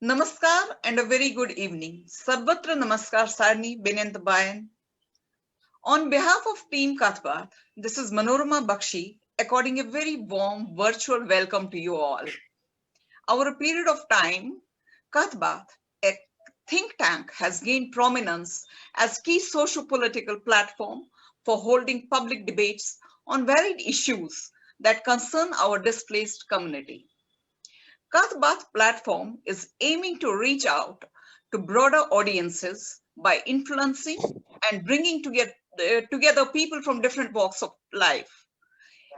Namaskar and a very good evening. Sarvatra Namaskar Sarni Benent Bayan. On behalf of Team Kathbat, this is Manorama Bakshi, according a very warm virtual welcome to you all. Over a period of time, Kathbat, a think tank, has gained prominence as key socio-political platform for holding public debates on varied issues that concern our displaced community. Kathbat platform is aiming to reach out to broader audiences by influencing and bringing together people from different walks of life.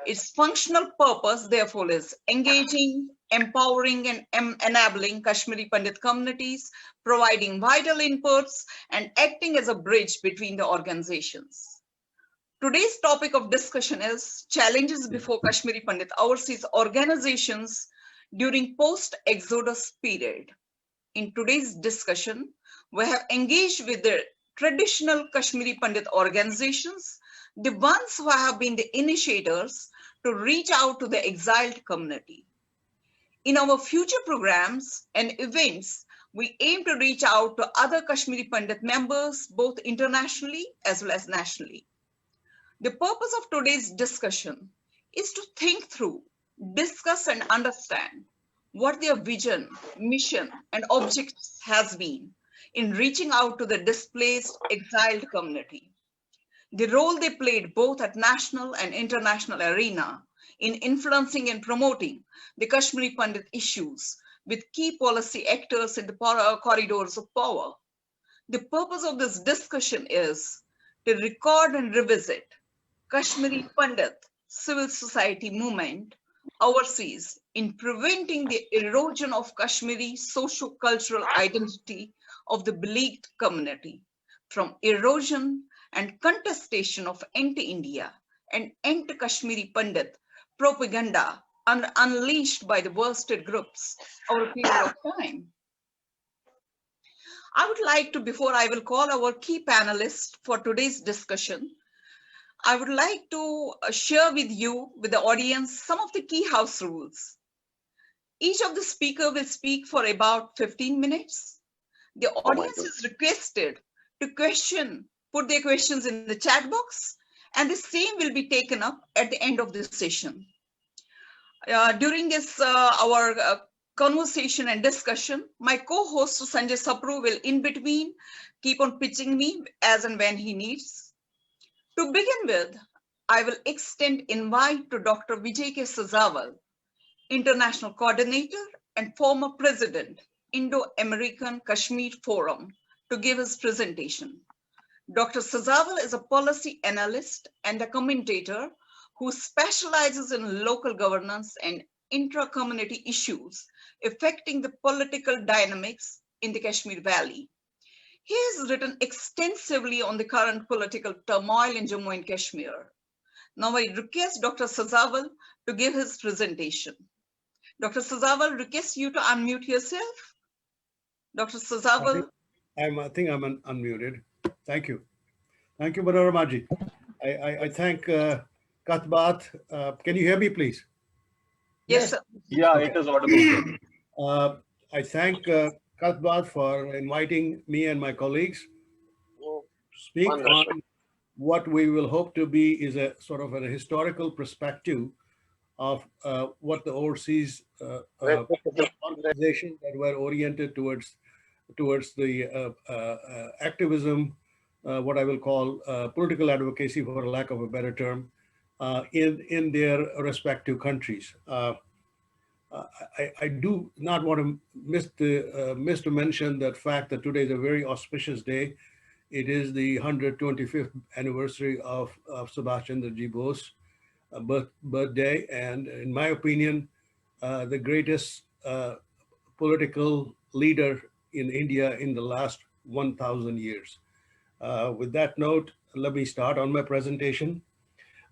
Its functional purpose, therefore, is engaging, empowering, and enabling Kashmiri Pandit communities, providing vital inputs, and acting as a bridge between the organizations. Today's topic of discussion is challenges before Kashmiri Pandit Overseas organizations during post-Exodus period. In today's discussion, we have engaged with the traditional Kashmiri Pandit organizations, the ones who have been the initiators to reach out to the exiled community. In our future programs and events, we aim to reach out to other Kashmiri Pandit members, both internationally as well as nationally. The purpose of today's discussion is to think through, discuss and understand what their vision, mission and objectives has been in reaching out to the displaced, exiled community. The role they played both at national and international arena in influencing and promoting the Kashmiri Pandit issues with key policy actors in the corridors of power. The purpose of this discussion is to record and revisit Kashmiri Pandit civil society movement overseas in preventing the erosion of Kashmiri socio-cultural identity of the beleaguered community from erosion and contestation of anti-India and anti-Kashmiri Pandit propaganda unleashed by the worsted groups over a period of time. I would like to, before I will call our key panelists for today's discussion, I would like to share with you, with the audience, some of the key house rules. Each of the speakers will speak for about 15 minutes. The audience is requested to put their questions in the chat box, and the same will be taken up at the end of this session. During this, our conversation and discussion, my co-host Sanjay Sapru will in between keep on pitching me as and when he needs. To begin with, I will extend invite to Dr. Vijay K. Sazawal, International Coordinator and former President, Indo-American Kashmir Forum, to give his presentation. Dr. Sazawal is a policy analyst and a commentator who specializes in local governance and intra-community issues affecting the political dynamics in the Kashmir Valley. He has written extensively on the current political turmoil in Jammu and Kashmir. Now I request Dr. Sazawal to give his presentation. Dr. Sazawal, request you to unmute yourself. Dr. Sazawal. I think I'm unmuted. Thank you. Thank you, Manoramaji. I thank Kathbat. Can you hear me, please? Yes, sir. Yeah, it is audible. I thank Kathbat for inviting me and my colleagues to speak on what we will hope to be is a sort of a historical perspective of what the overseas organizations that were oriented towards the activism, what I will call political advocacy, for lack of a better term, in their respective countries. I do not want to miss to mention that fact that today is a very auspicious day. It is the 125th anniversary of Subhash Chandra Ji Bose birthday, and in my opinion, the greatest political leader in India in the last 1,000 years. With that note, let me start on my presentation.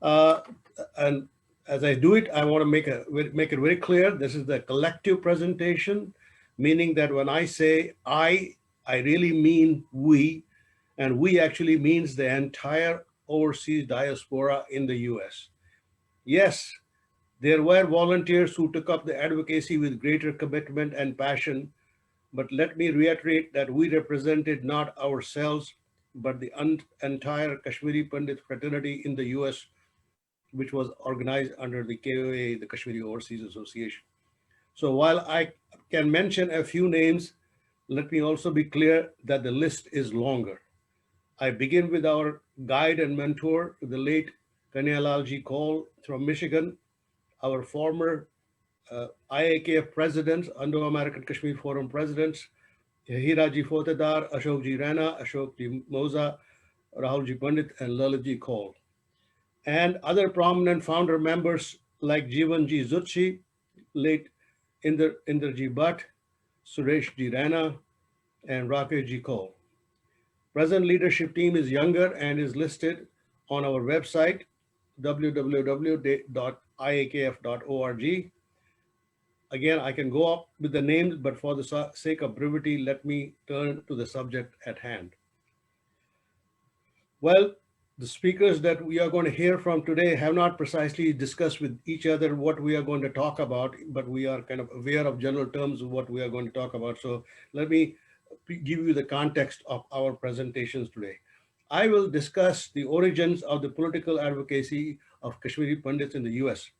And as I do it, I want to make it very clear. This is the collective presentation, meaning that when I say I really mean we, and we actually means the entire overseas diaspora in the US. Yes, there were volunteers who took up the advocacy with greater commitment and passion, but let me reiterate that we represented not ourselves, but the entire Kashmiri Pandit fraternity in the US, which was organized under the KOA, the Kashmiri Overseas Association. So while I can mention a few names, let me also be clear that the list is longer. I begin with our guide and mentor, the late Kanyalalji Kaul from Michigan, our former IAKF presidents, Indo-American Kashmir Forum presidents, Hiraji Fotedar, Ashokji Rana, Ashokji Moza, Rahulji Pandit, and Lalitji Kaul. And other prominent founder members like Jivanji Zutshi, late Inderji Bhatt, Sureshji Rana, and Rakeshji Kaul. Present leadership team is younger and is listed on our website, www.iakf.org. Again, I can go up with the names, but for the sake of brevity, let me turn to the subject at hand. Well, the speakers that we are going to hear from today have not precisely discussed with each other what we are going to talk about, but we are kind of aware of general terms of what we are going to talk about. So let me give you the context of our presentations today. I will discuss the origins of the political advocacy of Kashmiri Pandits in the US,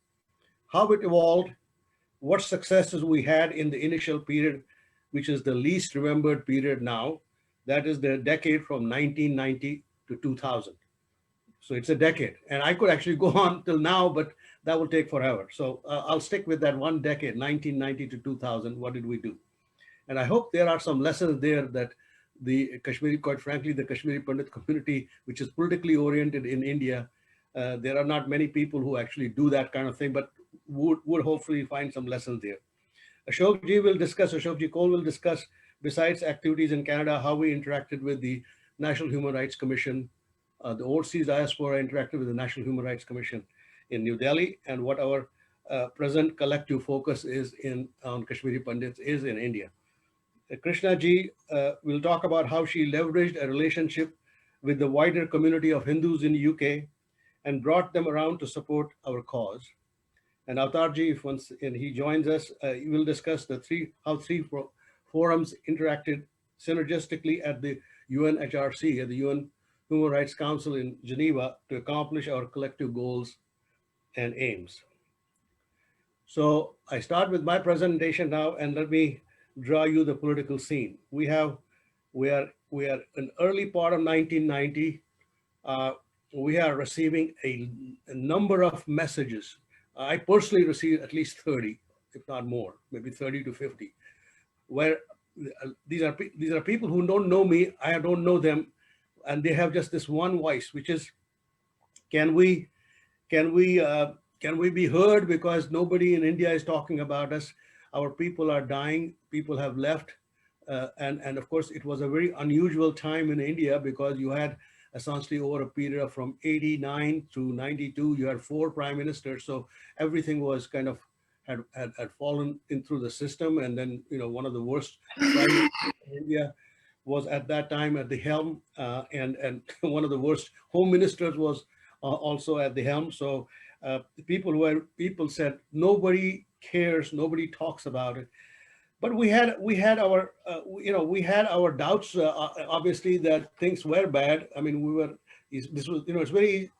how it evolved, what successes we had in the initial period, which is the least remembered period now, that is the decade from 1990 to 2000. So it's a decade, and I could actually go on till now, but that will take forever. So I'll stick with that one decade, 1990 to 2000. What did we do? And I hope there are some lessons there that the Kashmiri, quite frankly, the Kashmiri Pandit community, which is politically oriented in India, there are not many people who actually do that kind of thing, but would hopefully find some lessons there. Ashokji Kaul will discuss, besides activities in Canada, how we interacted with the National Human Rights Commission, the overseas diaspora interacted with the National Human Rights Commission in New Delhi, and what our present collective focus is on Kashmiri Pandits is in India. Krishna ji will talk about how she leveraged a relationship with the wider community of Hindus in the UK and brought them around to support our cause. And Avatar ji, if once and he joins us, he will discuss how three forums interacted synergistically at the UNHRC, at the UN Human Rights Council in Geneva, to accomplish our collective goals and aims. So I start with my presentation now, and let me draw you the political scene. We are in early part of 1990. We are receiving a number of messages. I personally received at least 30, if not more, maybe 30 to 50, where these are people who don't know me, I don't know them, and they have just this one voice, which is, can we be heard, because nobody in India is talking about us. Our people are dying, people have left. And of course, it was a very unusual time in India, because you had essentially over a period of from 89 to 92, you had 4 prime ministers. So everything was kind of had fallen in through the system. And then, one of the worst prime ministers in India was at that time at the helm, and one of the worst home ministers was also at the helm. So people said, nobody cares, nobody talks about it. But we had our doubts, obviously, that things were bad. I mean, it's very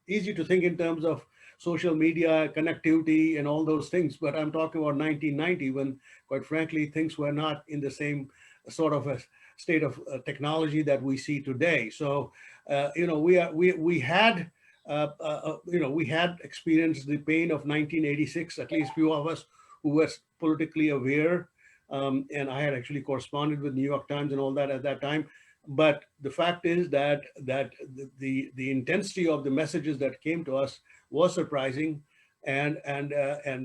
easy to think in terms of social media, connectivity, and all those things. But I'm talking about 1990, when, quite frankly, things were not in the same sort of a state of technology that we see today. So, we had experienced the pain of 1986, at least few of us who were politically aware. And I had actually corresponded with New York Times and all that at that time. But the fact is that the intensity of the messages that came to us was surprising. And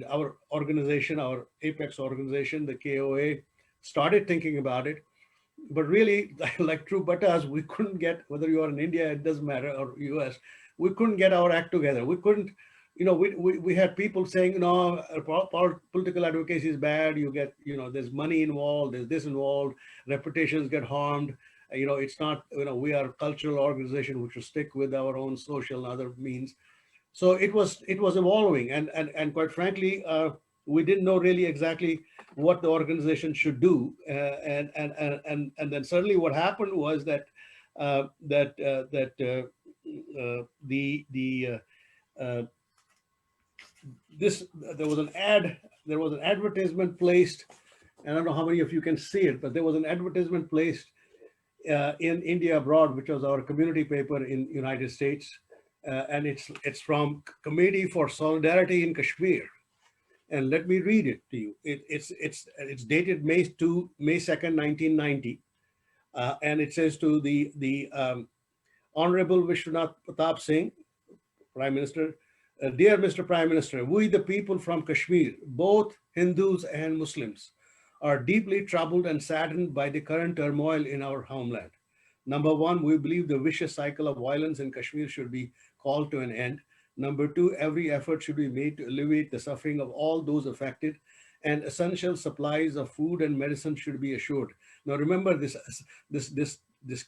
our organization, our apex organization, the KOA, started thinking about it. But really, like true Bhattas, we couldn't get, whether you are in India, it doesn't matter, or US, we couldn't get our act together. We couldn't, we had people saying, no, political advocacy is bad. You get, there's money involved, there's this involved, reputations get harmed. It's not, we are a cultural organization which will stick with our own social and other means. So it was evolving. And quite frankly, we didn't know really exactly what the organization should do. And then suddenly what happened was that the this there was an advertisement placed. I don't know how many of you can see it, but there was an advertisement placed in India Abroad, which was our community paper in United States, and it's from Committee for Solidarity in Kashmir. And let me read it to you. It's dated May 2nd, 1990, and it says to the Honorable Vishwanath Pratap Singh, Prime Minister, dear Mr. Prime Minister, we the people from Kashmir, both Hindus and Muslims, are deeply troubled and saddened by the current turmoil in our homeland. Number one, we believe the vicious cycle of violence in Kashmir should be called to an end. Number two, every effort should be made to alleviate the suffering of all those affected, and essential supplies of food and medicine should be assured. Now remember this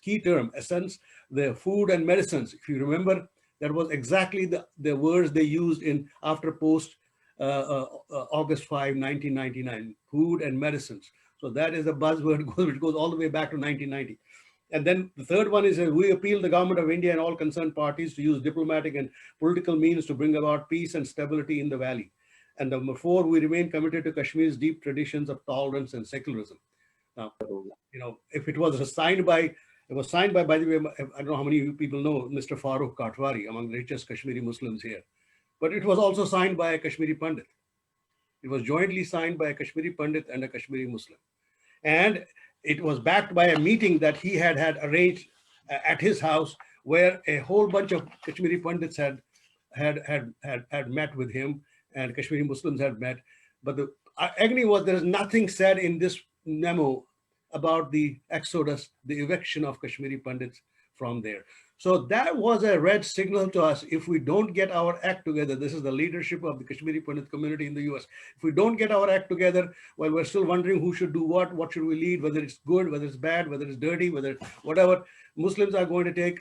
key term, essence, the food and medicines. If you remember, that was exactly the words they used in after post August 5, 1999, food and medicines. So that is a buzzword which goes all the way back to 1990. And then the third one is we appeal the government of India and all concerned parties to use diplomatic and political means to bring about peace and stability in the valley. And number four, we remain committed to Kashmir's deep traditions of tolerance and secularism. Now, if it was signed by, by the way, I don't know how many people know Mr. Farooq Katwari, among the richest Kashmiri Muslims here, but it was also signed by a Kashmiri Pandit. It was jointly signed by a Kashmiri Pandit and a Kashmiri Muslim. And it was backed by a meeting that he had arranged at his house, where a whole bunch of Kashmiri Pandits had met with him, and Kashmiri Muslims had met. But the agony was, there is nothing said in this memo about the exodus, the eviction of Kashmiri Pandits from there. So that was a red signal to us. If we don't get our act together, this is the leadership of the Kashmiri Pandit community in the US. If we don't get our act together, well, we're still wondering who should do what should we lead, whether it's good, whether it's bad, whether it's dirty, whether whatever. Muslims are going to take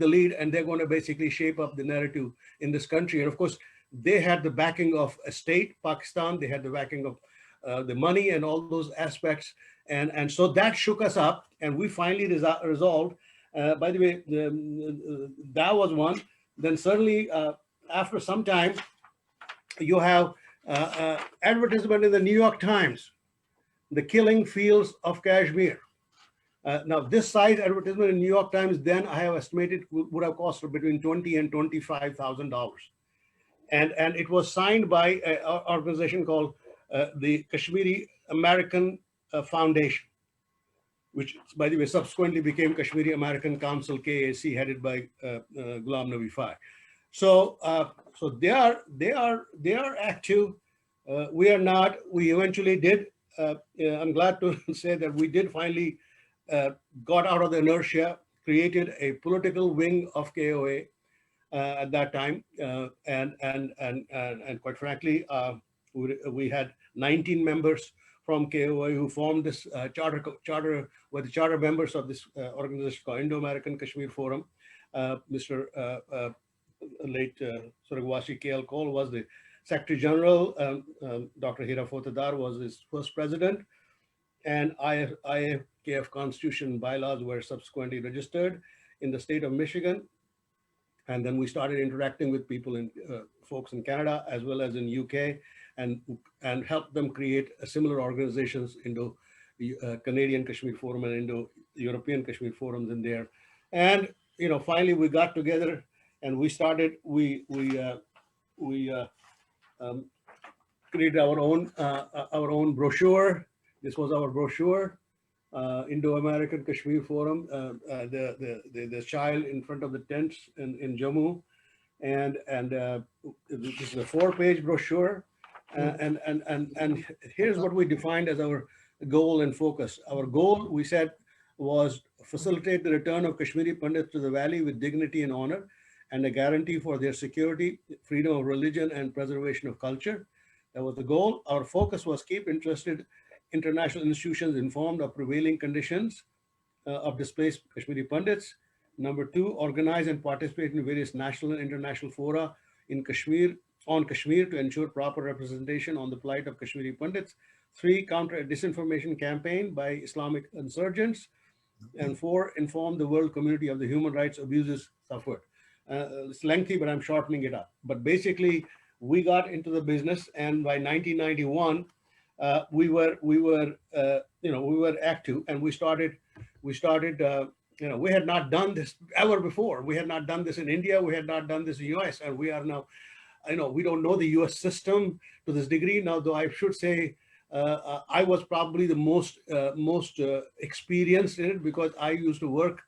the lead, and they're going to basically shape up the narrative in this country. And of course, they had the backing of a state, Pakistan. They had the backing of the money and all those aspects. And so that shook us up, and we finally resolved. By the way, that was one. Then suddenly, after some time, you have advertisement in the New York Times, the killing fields of Kashmir. Now, this size advertisement in New York Times, then I have estimated would have cost between $20,000 and $25,000. And it was signed by an organization called the Kashmiri American Foundation, which, by the way, subsequently became Kashmiri American Council, KAC, headed by Ghulam Nabi Fai. So they are active. We are not. We eventually did. I'm glad to say that we did finally got out of the inertia, created a political wing of KOA at that time, and quite frankly, we had 19 members from KOA who formed this charter, were the charter members of this organization called Indo-American Kashmir Forum. Mr. Late Suragwasi K.L. Cole was the Secretary General. Dr. Hira Fotadar was his first president, and IAKF Constitution bylaws were subsequently registered in the state of Michigan. And then we started interacting with people folks in Canada as well as in UK, and helped them create similar organizations, Indo-Canadian Kashmir Forum and Indo-European Kashmir Forums in there. And finally we got together and we started. We created our own brochure. This was our brochure. Indo-American Kashmir Forum, the child in front of the tents in Jammu, and this is a 4-page brochure, and here's what we defined as our goal and focus. Our goal, we said, was facilitate the return of Kashmiri Pandits to the valley with dignity and honor, and a guarantee for their security, freedom of religion, and preservation of culture. That was the goal. Our focus was keep interested international institutions informed of prevailing conditions of displaced Kashmiri Pandits. Number 2, organize and participate in various national and international fora in Kashmir on Kashmir to ensure proper representation on the plight of Kashmiri Pandits. 3, counter a disinformation campaign by Islamic insurgents. And 4, inform the world community of the human rights abuses suffered. It's lengthy, but I'm shortening it up. But basically, we got into the business, and by 1991, we were active, and we started. We had not done this ever before. We had not done this in India. We had not done this in US, and we are now. I know we don't know the US system to this degree now, though I should say I was probably the most experienced in it, because I used to work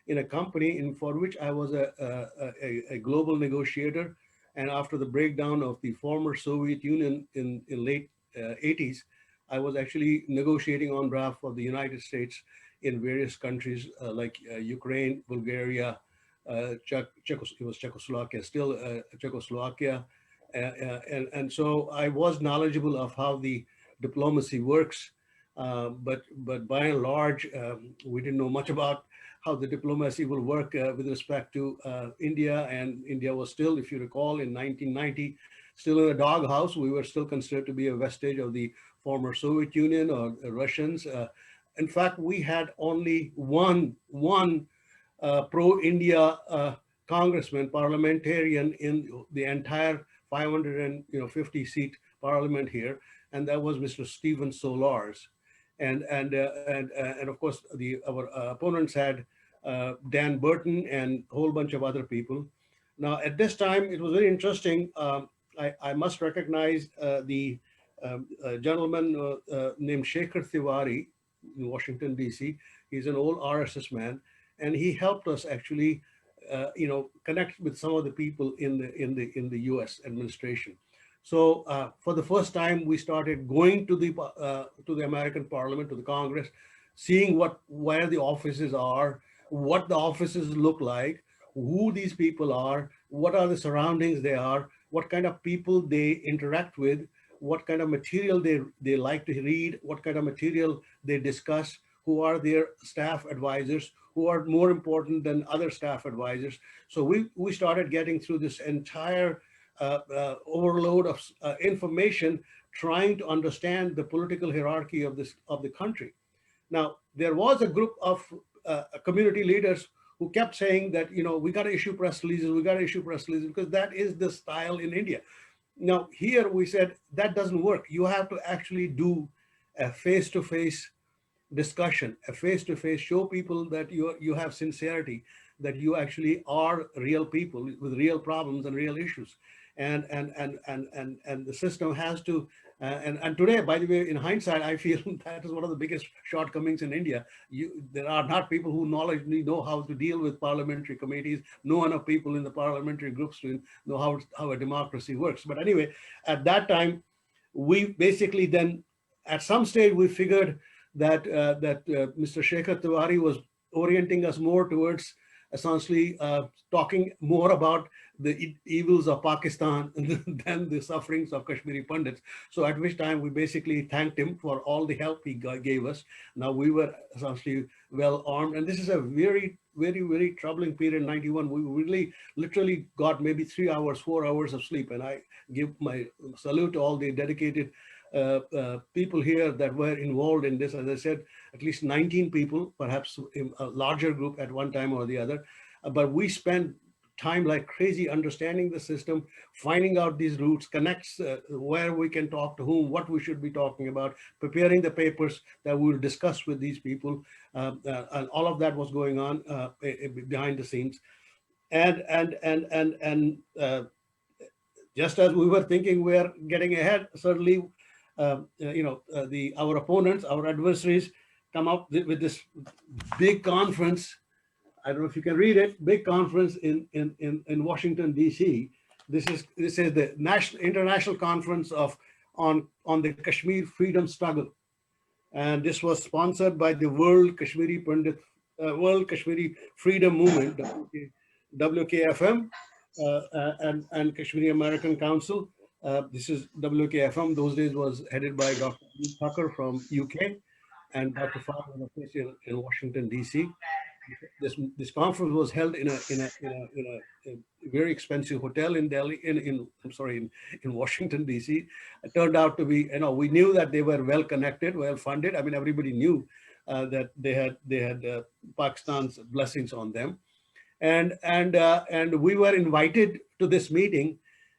in a company for which I was a global negotiator. And after the breakdown of the former Soviet Union in late 80s, I was actually negotiating on behalf of the United States in various countries like Ukraine, Bulgaria, Czechoslovakia, still Czechoslovakia. And so I was knowledgeable of how the diplomacy works, but by and large, we didn't know much about how the diplomacy will work with respect to India. And India was still, if you recall, in 1990, still in a doghouse. We were still considered to be a vestige of the former Soviet Union or Russians. In fact, we had only one pro-India congressman, parliamentarian in the entire 550-seat parliament here, and that was Mr. Stephen Solars. And of course, our opponents had Dan Burton and a whole bunch of other people. Now, at this time, it was very interesting. I must recognize the gentleman named Shekhar Tiwari in Washington, D.C. He's an old RSS man, and he helped us actually, connect with some of the people in the U.S. administration. So for the first time, we started going to the American Parliament, to the Congress, seeing where the offices are, what the offices look like, who these people are, what are the surroundings they are, what kind of people they interact with, what kind of material they like to read, what kind of material they discuss, who are their staff advisors, who are more important than other staff advisors. So we started getting through this entire overload of information, trying to understand the political hierarchy of the country. Now, there was a group of community leaders who kept saying that, we got to issue press releases, because that is the style in India. Now, here we said that doesn't work. You have to actually do a face-to-face discussion, a face-to-face, show people that you have sincerity, that you actually are real people with real problems and real issues. And the system has to, and today, by the way, in hindsight, I feel that is one of the biggest shortcomings in India. There are not people who know how to deal with parliamentary committees, no enough people in the parliamentary groups to know how a democracy works. But anyway, at that time, we basically then, at some stage, we figured that Mr. Shekhar Tiwari was orienting us more towards essentially talking more about the evils of Pakistan than the sufferings of Kashmiri Pandits. So at which time we basically thanked him for all the help he gave us. Now we were essentially well armed, and this is a very, very, very troubling period. 91, we really literally got maybe 3 hours, 4 hours of sleep. And I give my salute to all the dedicated people here that were involved in this. As I said, at least 19 people, perhaps a larger group at one time or the other. But we spent time like crazy understanding the system, finding out these routes, connects, where we can talk to whom, what we should be talking about, preparing the papers that we'll discuss with these people. And all of that was going on behind the scenes. And just as we were thinking we're getting ahead, suddenly our opponents, our adversaries, come up with this big conference. I don't know if you can read it. Big conference in Washington D.C. This is the International Conference on the Kashmir Freedom Struggle, and this was sponsored by the World Kashmiri Pandit, World Kashmiri Freedom Movement, WKFM, and Kashmiri American Council. This is WKFM. Those days was headed by Dr. Tucker from UK, and Dr. Farr was based in Washington D.C. this conference was held in a very expensive hotel in Delhi, in Washington D.C. It turned out to be, we knew that they were well connected, well funded. I mean, everybody knew that they had Pakistan's blessings on them, and we were invited to this meeting,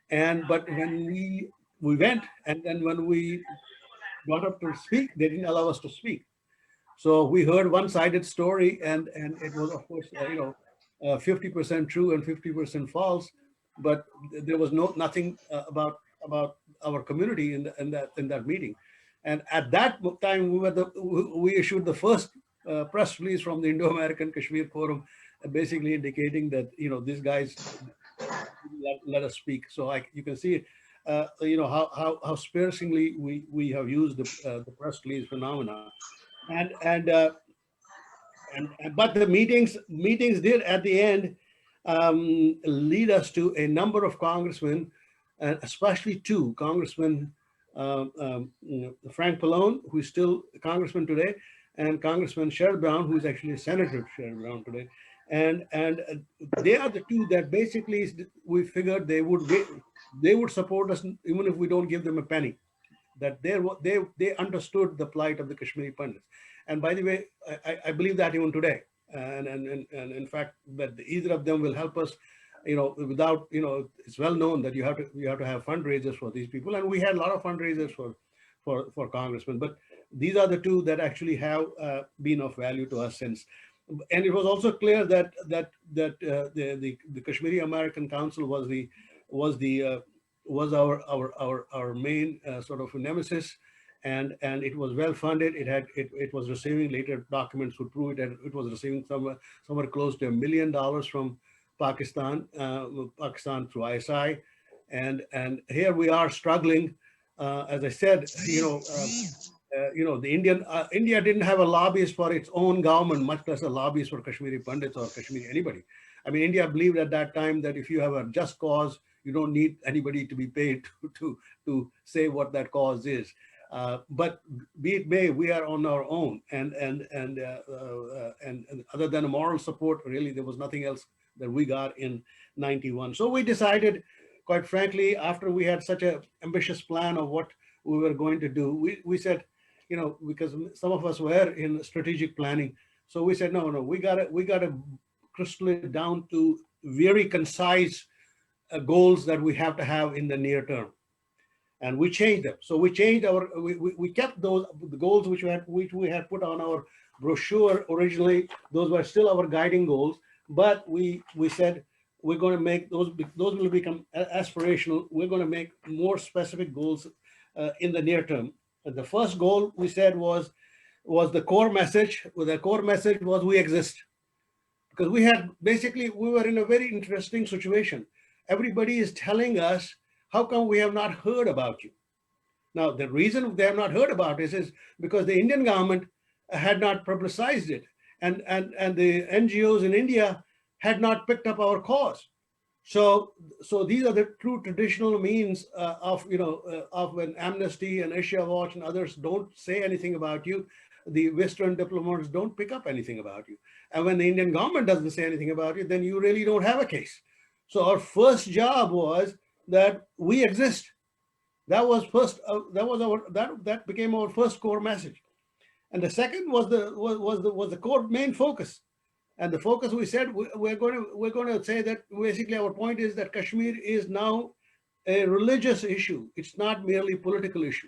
but when we went, and then when we got up to speak, they didn't allow us to speak. So we heard one-sided story, and it was, of course, 50% true and 50% false, but there was nothing about our community in that meeting. And at that time, we issued the first press release from the Indo-American Kashmir Forum, basically indicating that these guys let us speak. So you can see, how sparingly we have used the press release phenomena. But the meetings did at the end lead us to a number of congressmen, and especially two congressmen, Frank Pallone, who is still a congressman today, and Congressman Sherrod Brown, who is actually Senator Sherrod Brown today. And they are the two that basically we figured they would support us even if we don't give them a penny. That they understood the plight of the Kashmiri Pandits. And by the way, I believe that even today. And in fact, that either of them will help us, without, it's well known that you have to have fundraisers for these people. And we had a lot of fundraisers for congressmen, but these are the two that actually have been of value to us since. And it was also clear that the Kashmiri American Council was our main sort of nemesis, and it was well funded. It was receiving, later documents would prove it, and it was receiving somewhere close to $1 million from Pakistan through ISI, and here we are struggling. As I said, India didn't have a lobbyist for its own government, much less a lobbyist for Kashmiri Pandits or Kashmiri anybody. I mean, India believed at that time that if you have a just cause, you don't need anybody to be paid to say what that cause is. But be it may, we are on our own, and other than a moral support, really, there was nothing else that we got in '91. So we decided, quite frankly, after we had such an ambitious plan of what we were going to do, we said, because some of us were in strategic planning, so we said, no, we gotta crystal it down to very concise goals that we have to have in the near term, and we changed them. So we changed we kept the goals which we had put on our brochure originally. Those were still our guiding goals, but we said we're going to make those will become aspirational. We're going to make more specific goals in the near term. And the first goal we said was the core message. The core message was we exist, because we were in a very interesting situation. Everybody is telling us, how come we have not heard about you? Now, the reason they have not heard about it is because the Indian government had not publicized it, and the NGOs in India had not picked up our cause. So these are the true traditional means of when Amnesty and Asia Watch and others don't say anything about you, the Western diplomats don't pick up anything about you. And when the Indian government doesn't say anything about you, then you really don't have a case. So our first job was that we exist. That was first. That became our first core message. And the second was the core main focus. And the focus, we said, we're going to say that basically our point is that Kashmir is now a religious issue. It's not merely a political issue.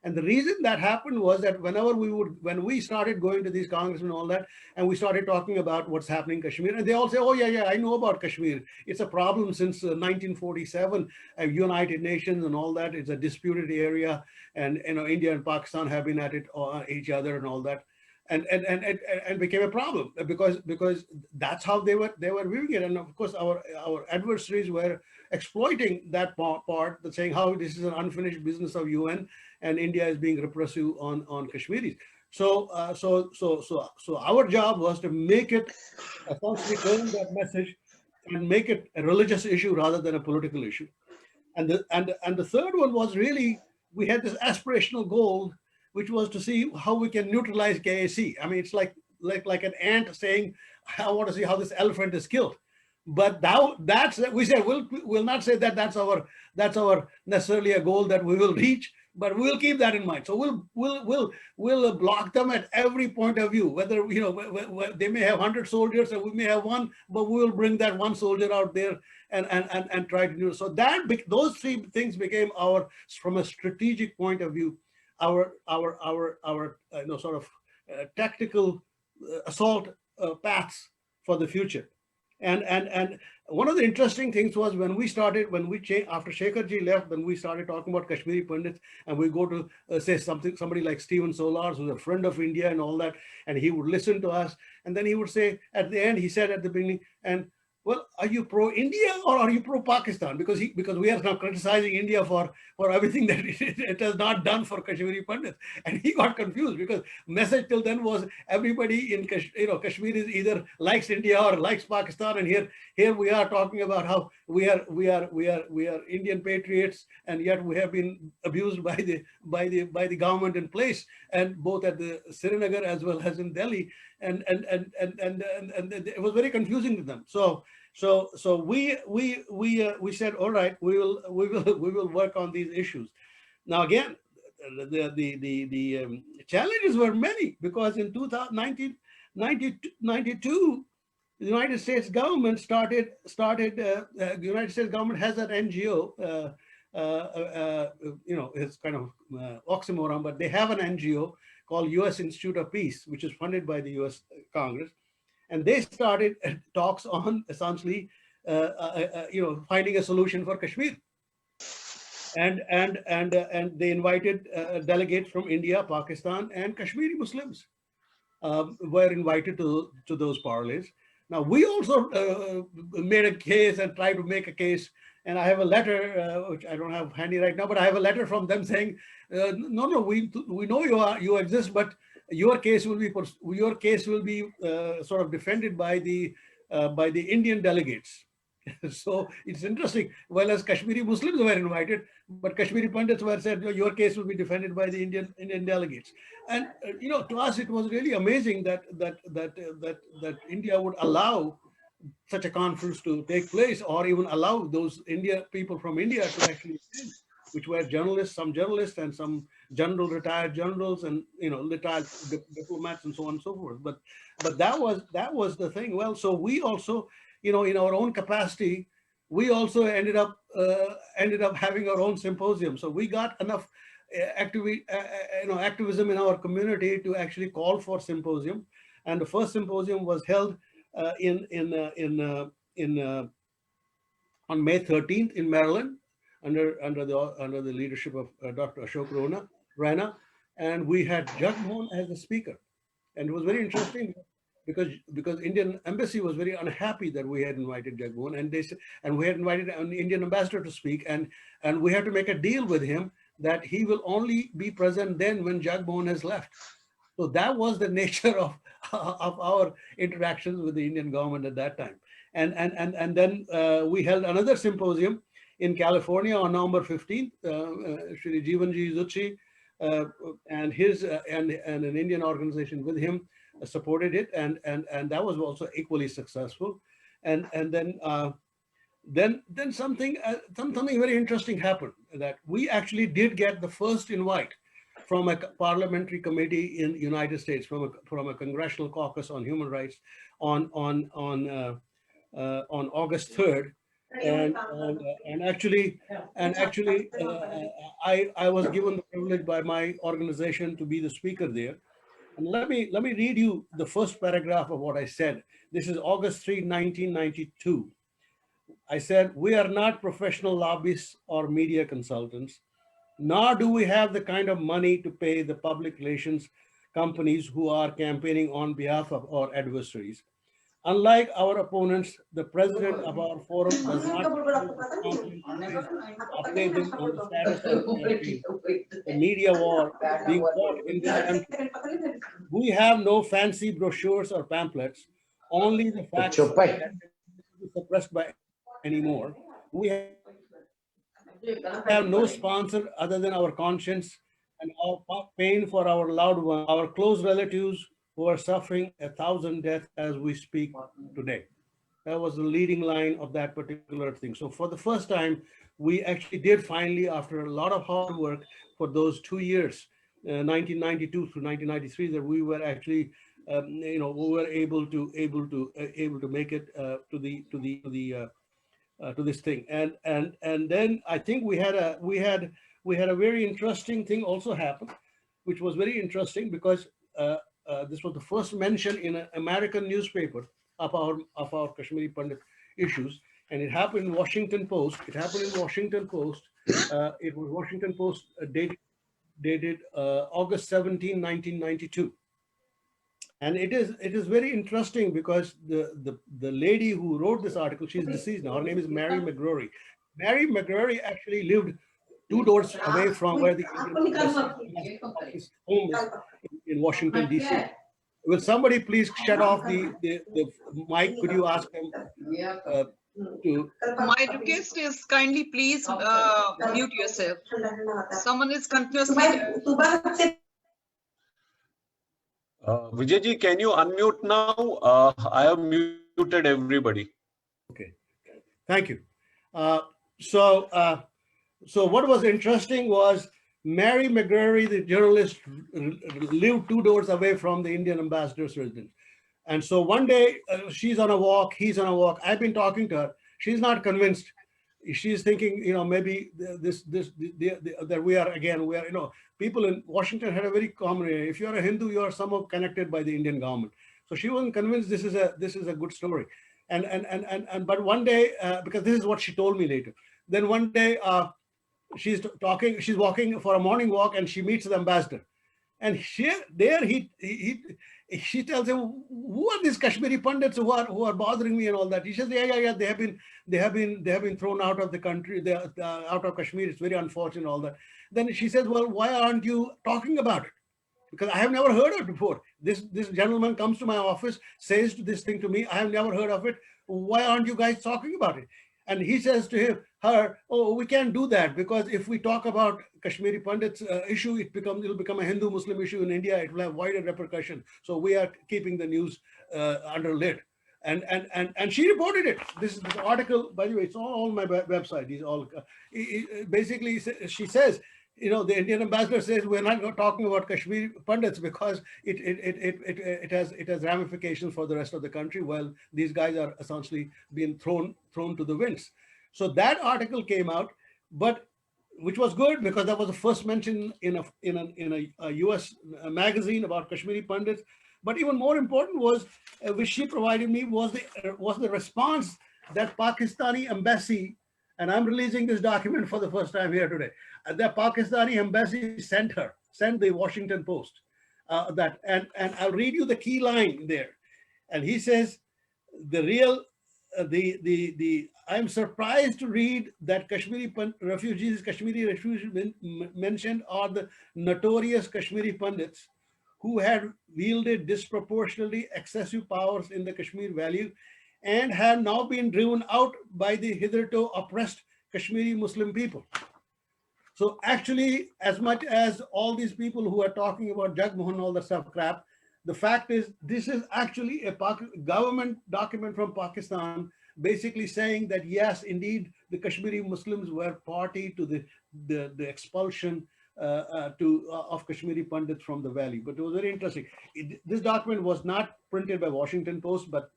And the reason that happened was that when we started going to these congressmen and all that, and we started talking about what's happening in Kashmir, and they all say, oh yeah, I know about Kashmir. It's a problem since 1947, United Nations and all that. It's a disputed area, and India and Pakistan have been at it each other and all that. And became a problem because that's how they were viewing it. And of course, our adversaries were exploiting that part, saying how this is an unfinished business of UN, and India is being repressive on Kashmiris. So our job was to make it, essentially turn that message and make it a religious issue rather than a political issue. And the third one was really, we had this aspirational goal, which was to see how we can neutralize KAC. I mean, it's like like an ant saying, I want to see how this elephant is killed. But now that's, we say, we'll not say that that's our necessarily a goal that we will reach, but we'll keep that in mind. So we'll block them at every point of view, whether, you know, they may have 100 soldiers and we may have one, but we will bring that one soldier out there and try to do. So that those three things became our, from a strategic point of view, our you know, sort of tactical assault paths for the future. And one of the interesting things was when we started, after Shekharji left, when we started talking about Kashmiri Pandits, and we go to say somebody like Stephen Solars, who's a friend of India and all that, and he would listen to us, and then he would say at the end, he said at the beginning, and well, are you pro-India or are you pro-Pakistan? Because we are now criticizing India for everything that it has not done for Kashmiri Pandits. And he got confused because message till then was everybody in Kashmir is either likes India or likes Pakistan. And here we are talking about how we are Indian patriots, and yet we have been abused by the government in place, and both at the Srinagar as well as in Delhi. And it was very confusing to them. So we said, all right, we will work on these issues. Now again, the challenges were many, because in 1992, the United States government started. The United States government has an NGO. You know, it's kind of oxymoron, but they have an NGO called U.S. Institute of Peace, which is funded by the U.S. Congress. And they started talks on essentially, you know, finding a solution for Kashmir. And they invited delegates from India, Pakistan, and Kashmiri Muslims were invited to those parleys. Now, we also made a case and tried to make a case. And I have a letter, which I don't have handy right now, but I have a letter from them saying, no, we know you exist, but your case will be sort of defended by the Indian delegates. So it's interesting. Well, as Kashmiri Muslims were invited, but Kashmiri Pandits were said, your case will be defended by the Indian delegates. And you know, to us, it was really amazing that India would allow such a conference to take place, or even allow those people from India to actually attend, which were journalists, some journalists, and some retired generals, and you know, retired diplomats, and so on and so forth. But that was the thing. Well, so we also, you know, in our own capacity, we also ended up having our own symposium. So we got enough activism in our community to actually call for symposium, and the first symposium was held on May 13th in Maryland, under the leadership of Dr. Ashok Rana, and we had Jagmohan as the speaker. And it was very interesting because Indian embassy was very unhappy that we had invited Jagmohan, and we had invited an Indian ambassador to speak, and we had to make a deal with him that he will only be present then when Jagmohan has left. So that was the nature of our interactions with the Indian government at that time. And then we held another symposium in California on November 15th. Shri Jivanji Zuchi and an Indian organization with him supported it, and that was also equally successful. And then something very interesting happened, that we actually did get the first invite from a parliamentary committee in the United States, from a congressional caucus on human rights on August 3rd. And actually, I was given the privilege by my organization to be the speaker there. And let me read you the first paragraph of what I said. This is August 3, 1992. I said, we are not professional lobbyists or media consultants, nor do we have the kind of money to pay the public relations companies who are campaigning on behalf of our adversaries. Unlike our opponents, the president of our forum does not update them on the status of the campaign, the media war being fought in this country. We have no fancy brochures or pamphlets, only the facts that be suppressed by anymore. We have no sponsor other than our conscience and our pain for our loved ones, our close relatives who are suffering 1,000 deaths as we speak today. That was the leading line of that particular thing. So for the first time, we actually did finally, after a lot of hard work for those 2 years, 1992 through 1993, that we were actually, we were able to make it to this thing. And then I think we had a very interesting thing also happen, which was very interesting because this was the first mention in an American newspaper of our Kashmiri Pandit issues, and it happened in Washington Post. It happened in Washington Post. It was Washington Post dated August 17, 1992. And it is very interesting because the lady who wrote this article, she's deceased now. Her name is Mary McGrory. Mary McGrory actually lived 2 doors away from where the his home is in Washington, D.C. Will somebody please shut off the mic? Could you ask them to? My request is kindly please mute yourself. Someone is continuously. Vijayji, can you unmute now? I have muted everybody. Okay, thank you. So what was interesting was Mary McGrory, the journalist, lived 2 doors away from the Indian ambassador's residence. And so one day she's on a walk, he's on a walk. I've been talking to her. She's not convinced. She's thinking, maybe that we are, people in Washington had a very common, if you're a Hindu, you are somehow connected by the Indian government. So she wasn't convinced this is a good story. But one day, because this is what she told me later, then one day she's walking for a morning walk and she meets the ambassador. And she tells him, who are these Kashmiri Pandits who are bothering me and all that? He says, yeah, they have been thrown out of the country, they're out of Kashmir. It's very unfortunate, all that. Then she says, well, why aren't you talking about it? Because I have never heard of it before. This gentleman comes to my office, says this thing to me. I have never heard of it. Why aren't you guys talking about it? And he says to her, oh, we can't do that because if we talk about Kashmiri Pandits issue, it'll become a Hindu-Muslim issue in India. It will have wider repercussion. So we are keeping the news under lid. And she reported it. This is the article, by the way, it's all on my website. These all basically she says, the Indian ambassador says we're not talking about Kashmiri Pandits because it has ramifications for the rest of the country, while these guys are essentially being thrown to the winds. So that article came out, but which was good because that was the first mention in a US magazine about Kashmiri Pandits. But even more important was, which she provided me, was the response that Pakistani embassy, and I'm releasing this document for the first time here today. The Pakistani embassy sent the Washington Post and I'll read you the key line there. And he says, I'm surprised to read that Kashmiri refugees mentioned are the notorious Kashmiri Pandits who had wielded disproportionately excessive powers in the Kashmir Valley and have now been driven out by the hitherto oppressed Kashmiri Muslim people. So actually, as much as all these people who are talking about Jagmohan, all the stuff crap, the fact is this is actually a government document from Pakistan basically saying that yes, indeed, the Kashmiri Muslims were party to the expulsion of Kashmiri Pandits from the valley. But it was very interesting. This document was not printed by Washington Post, but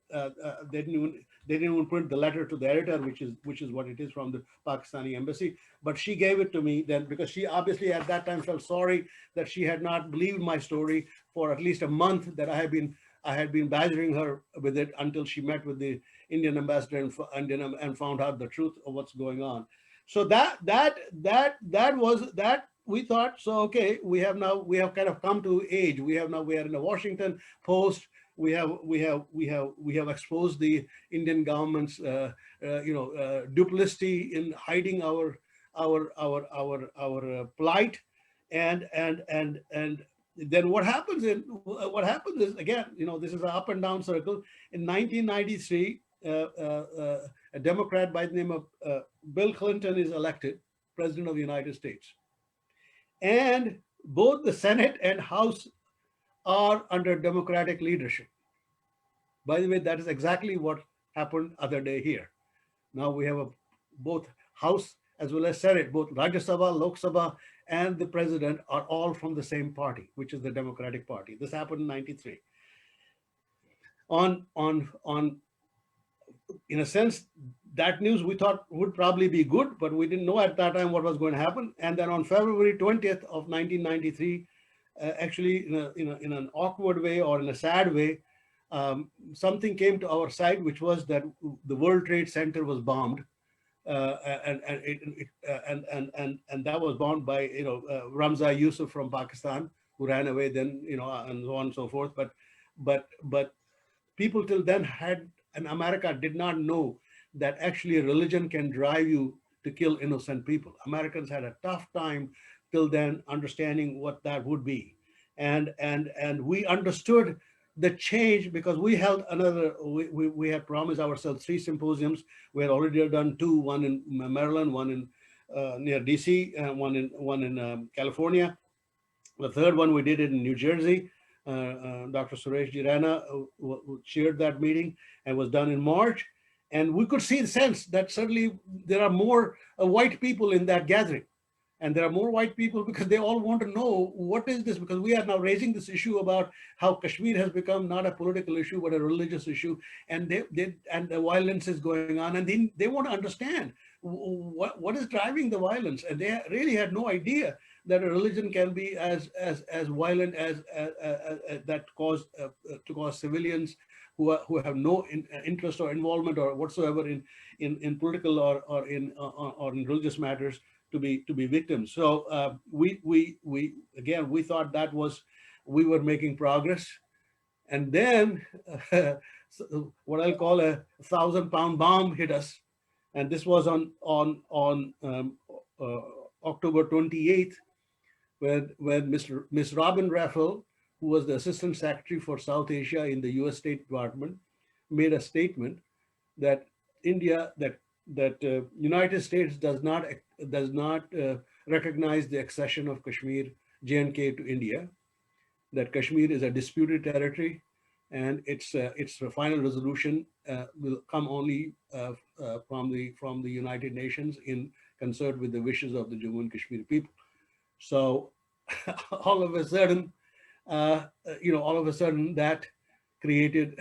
they didn't even print the letter to the editor, which is what it is from the Pakistani embassy. But she gave it to me then because she obviously at that time felt sorry that she had not believed my story for at least a month, that I had been badgering her with it until she met with the Indian ambassador and found out the truth of what's going on. So that was that. We thought, so okay, we have kind of come to age. We are in the Washington Post. We have exposed the Indian government's duplicity in hiding our plight, and then what happens is again, this is an up and down circle. In 1993, a Democrat by the name of Bill Clinton is elected president of the United States. And both the Senate and House are under democratic leadership. By the way, that is exactly what happened other day here. Now we have both House as well as Senate, both Rajya Sabha, Lok Sabha, and the president are all from the same party, which is the Democratic Party. This happened in '93. On in a sense, that news we thought would probably be good, but we didn't know at that time what was going to happen. And then on February 20th of 1993, actually in an awkward way or in a sad way, something came to our side, which was that the World Trade Center was bombed, and that was bombed by Ramza Yusuf from Pakistan, who ran away then, and so on and so forth. But people till then and America did not know that actually religion can drive you to kill innocent people. Americans had a tough time till then understanding what that would be. And we understood the change because we held we had promised ourselves 3 symposiums. We had already done 2, one in Maryland, one in near DC, one in California. The third one we did it in New Jersey. Dr. Suresh Jirana chaired that meeting and was done in March. And we could see the sense that suddenly there are more white people in that gathering. And there are more white people because they all want to know what is this, because we are now raising this issue about how Kashmir has become not a political issue, but a religious issue. And and the violence is going on. And they want to understand what is driving the violence. And they really had no idea that a religion can be as violent as that to cause civilians who have no interest or involvement or whatsoever in political or in religious matters to be victims. So we thought that we were making progress, and then what I'll call a 1,000-pound bomb hit us, and this was on October 28th, when Miss Robin Raffel, who was the Assistant Secretary for South Asia in the U.S. State Department, made a statement that United States does not recognize the accession of Kashmir, J&K to India, that Kashmir is a disputed territory, and its final resolution will come only from the United Nations in concert with the wishes of the Jammu and Kashmir people. So all of a sudden, that created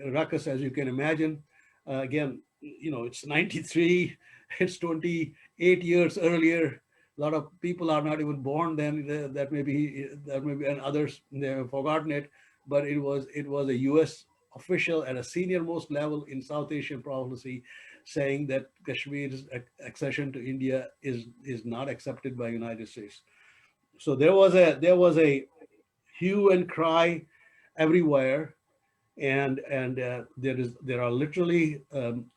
a ruckus, as you can imagine. Again, it's 93, it's 28 years earlier. A lot of people are not even born then. That may be, and others, they have forgotten it. But it was a U.S. official at a senior most level in South Asian policy saying that Kashmir's accession to India is not accepted by United States. So there was a hue and cry everywhere, and there are literally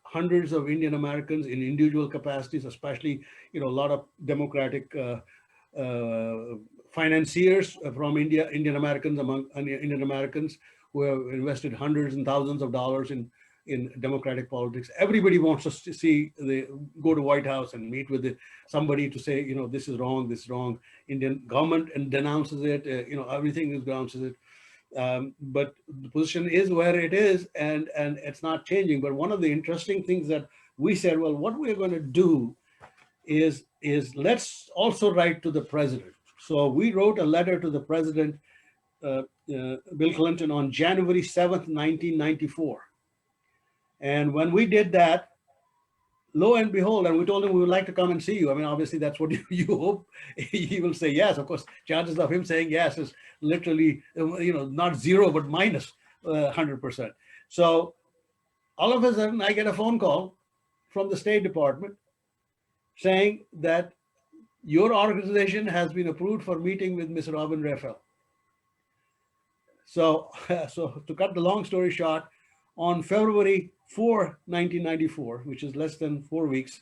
hundreds of Indian Americans in individual capacities, especially a lot of democratic financiers from Indian Americans, among Indian Americans who have invested hundreds and thousands of dollars in democratic politics. Everybody wants us to go to White House and meet with somebody to say, this is wrong. Indian government and denounces it, everything is denounces it. But the position is where it is, and it's not changing. But one of the interesting things that we said, well, what we're going to do is let's also write to the president. So we wrote a letter to the president, Bill Clinton, on January 7th, 1994. And when we did that, lo and behold, and we told him we would like to come and see you. I mean, obviously that's what you hope he will say yes. Of course, chances of him saying yes is literally, not zero, but minus 100%. So all of a sudden I get a phone call from the State Department saying that your organization has been approved for meeting with Ms. Robin Raffel. So to cut the long story short, on February 4, 1994, which is less than 4 weeks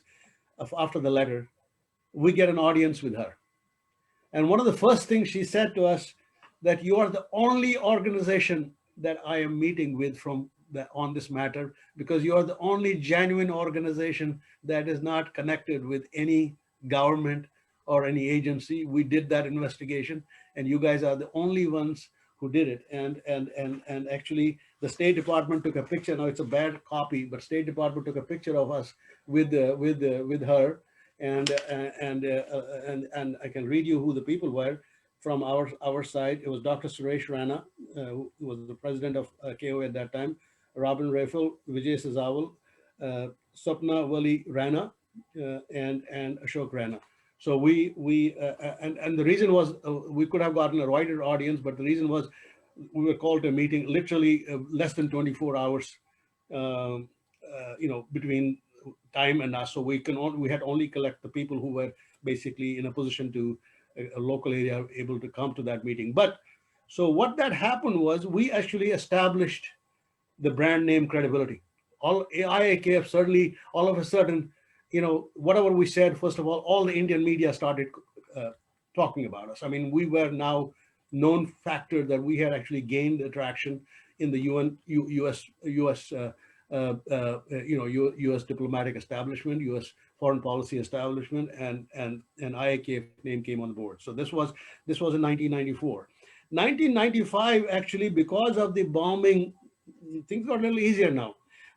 after the letter, we get an audience with her. And one of the first things she said to us, that you are the only organization that I am meeting with on this matter, because you are the only genuine organization that is not connected with any government or any agency. We did that investigation, and you guys are the only ones who did it, and actually the State Department took a picture. Now it's a bad copy, but State Department took a picture of us with her, and I can read you who the people were from our side. It was Dr. Suresh Rana, who was the president of KO at that time, Robin Raffel, Vijay Sazawal, Sapna Wali Rana, and Ashok Rana. So and the reason was we could have gotten a wider audience, but the reason was we were called to a meeting literally less than 24 hours, between time and us. So we had only collect the people who were basically in a position to a local area able to come to that meeting. But so what that happened was we actually established the brand name credibility. All IAKF certainly all of a sudden, whatever we said, first of all the Indian media started talking about us. I mean, we were now known factor that we had actually gained attraction in the U.S. diplomatic establishment, U.S. foreign policy establishment, and IAKF name came on board. So this was in 1994. 1995, actually, because of the bombing, things got a little easier now.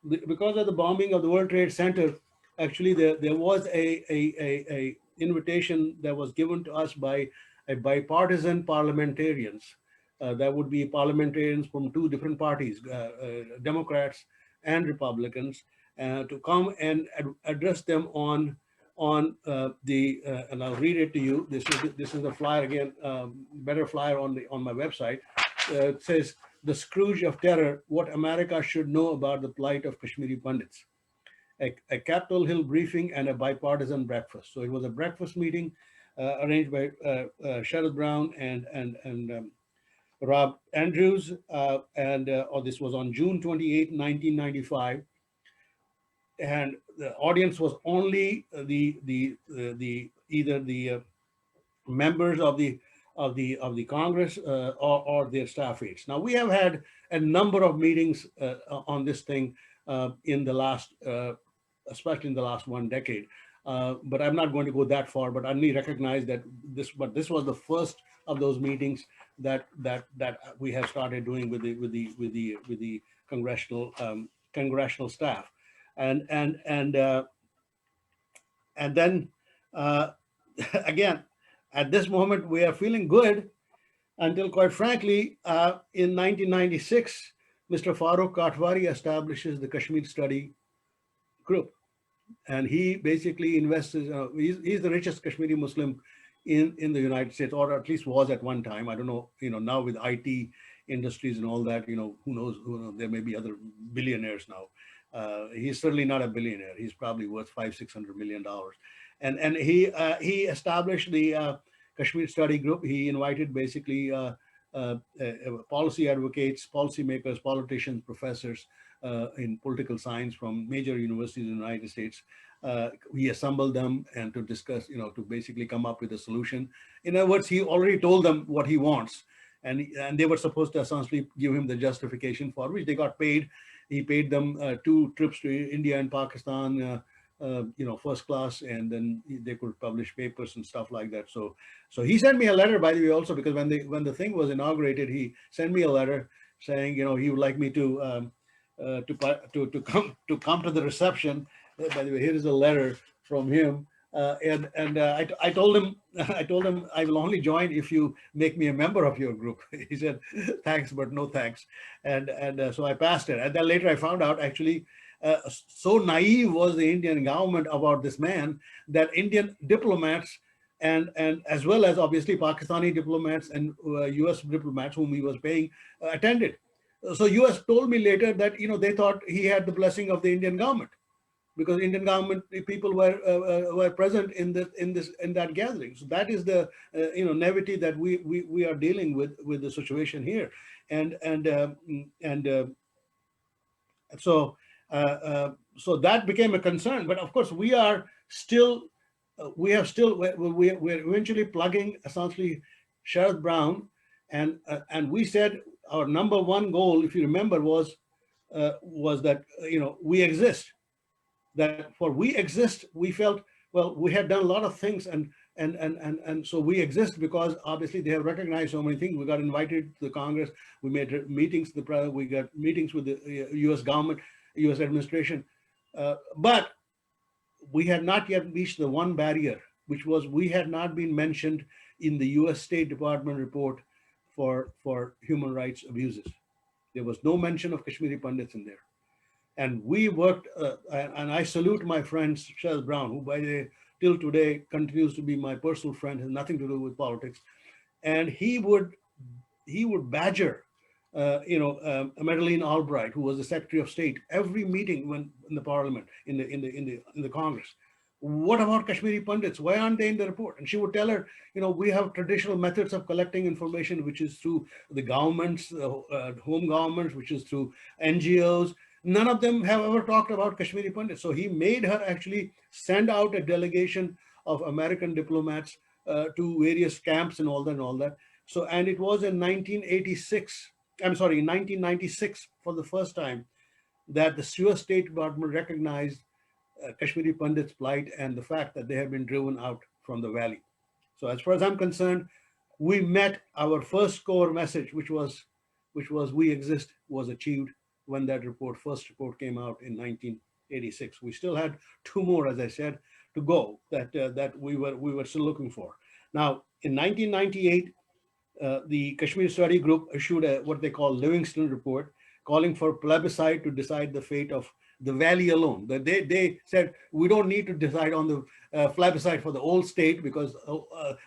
Because of the bombing of the World Trade Center, actually there was a invitation that was given to us by a bipartisan parliamentarians. That would be parliamentarians from two different parties, Democrats and Republicans, to come and address them on and I'll read it to you. This is the flyer again, better flyer on my website. It says, "The Scourge of Terror, What America Should Know About the Plight of Kashmiri Pandits." A Capitol Hill briefing and a bipartisan breakfast. So it was a breakfast meeting arranged by Sherrod Brown and Rob Andrews, this was on June 28, 1995. And the audience was only either the members of the Congress or their staff aides. Now we have had a number of meetings on this thing in the last, especially in the last 1 decade. But I'm not going to go that far. But I only recognize that this was the first of those meetings that we have started doing with the congressional staff, and then again, at this moment we are feeling good until, quite frankly, in 1996, Mr. Farooq Katwari establishes the Kashmir Study Group. And he basically invests, he's the richest Kashmiri Muslim in the United States, or at least was at one time. I don't know, now with IT industries and all that, who knows, there may be other billionaires now. He's certainly not a billionaire. He's probably worth $500-600 million. And he established the Kashmir Study Group. He invited basically policy advocates, policymakers, politicians, professors in political science from major universities in the United States. We assembled them and to discuss, to basically come up with a solution. In other words, he already told them what he wants, and they were supposed to essentially give him the justification for which they got paid. He paid them 2 trips to India and Pakistan, first class, and then they could publish papers and stuff like that. So he sent me a letter, by the way, also, because when the thing was inaugurated, he sent me a letter saying, he would like me to come to the reception. By the way, here is a letter from him, I told him I will only join if you make me a member of your group. He said, thanks, but no thanks, and so I passed it. And then later I found out, actually, so naive was the Indian government about this man that Indian diplomats and as well as obviously Pakistani diplomats and US diplomats whom he was paying attended. So US told me later that they thought he had the blessing of the Indian government, because Indian government people were present in that gathering. So that is the naivety that we are dealing with the situation here, so that became a concern. But of course, we're eventually plugging essentially Sherrod Brown, and we said our number one goal, if you remember, was that we exist. That for we exist, we felt, well, we had done a lot of things, and And so we exist because obviously they have recognized so many things. We got invited to the Congress. We made meetings. We got meetings with the U.S. government, U.S. administration, but we had not yet reached the one barrier, which was we had not been mentioned in the U.S. State Department report for human rights abuses. There was no mention of Kashmiri Pandits in there. And we worked, and I salute my friend Shaz Brown, who by the way, till today continues to be my personal friend, has nothing to do with politics. And he would badger, Madeleine Albright, who was the Secretary of State, every meeting when in the Parliament, in the Congress. What about Kashmiri Pandits? Why aren't they in the report? And she would tell her, we have traditional methods of collecting information, which is through the governments, home governments, which is through NGOs. None of them have ever talked about Kashmiri Pandits. So he made her actually send out a delegation of American diplomats to various camps and all that. So, and it was in 1996 for the first time that the US State Department recognized Kashmiri Pandits' plight and the fact that they have been driven out from the valley. So as far as I'm concerned, we met our first core message, which was we exist, was achieved when that first report came out in 1986. We still had two more, as I said, to go that we were still looking for. Now, in 1998, the Kashmir Study Group issued what they call Livingston Report, calling for plebiscite to decide the fate of the valley alone. They said we don't need to decide on the plebiscite for the whole state because